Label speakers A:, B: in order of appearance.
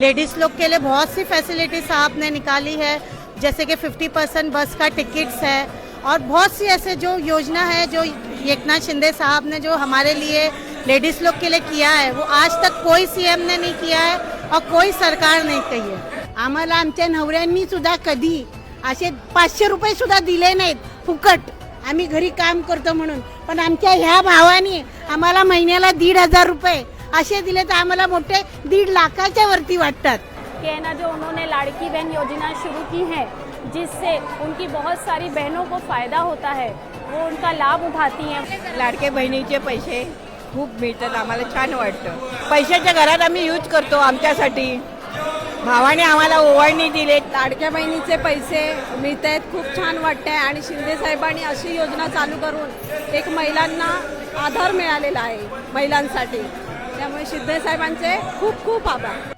A: Ladies लोग के लिए बहुत सी फैसिलिटी साहब ने निकाली है, जैसे कि 50% बस का टिकट्स है और बहुत सी ऐसे जो योजना है जो एकनाथ शिंदे साहब ने जो हमारे लिए लेडीज लोग के लिए किया है वो आज तक कोई सीएम ने नहीं किया है और कोई सरकार नहीं की है।
B: आम्हाला आमच्या नवऱ्यांनी सुद्धा कधी असे 500 रुपये सुद्धा दिले नाहीत फुकट, आम्ही घरी काम करतो म्हणून, पण आमच्या ह्या भावानी आम्हाला महिन्याला 1,500 रुपये असे दिले तर आम्हाला मोठे 1.5 लाखाच्या वरती वाटतात।
C: कि ना जो उन्होंने लाड़की बहन योजना शुरू की है जिससे उनकी बहुत सारी बहनों को फायदा होता है, वो उनका लाभ उठाती हैं।
D: लाडके बहिणीचे पैसे खूप मिळतात, आम्हाला छान वाटतं। पैशाच्या घरात आम्ही यूज करतो आमच्यासाठी, भावाने आम्हाला ओवाळणी दिले,
E: लाडक्या बहिणीचे पैसे मिळत आहेत, खूप छान वाटतंय। आणि शिंदे साहेबांनी अशी योजना चालू करून एक महिलांना आधार मिळालेला आहे महिलांसाठी, त्यामुळे शिंदे साहेबांचे खूप खूप आभार।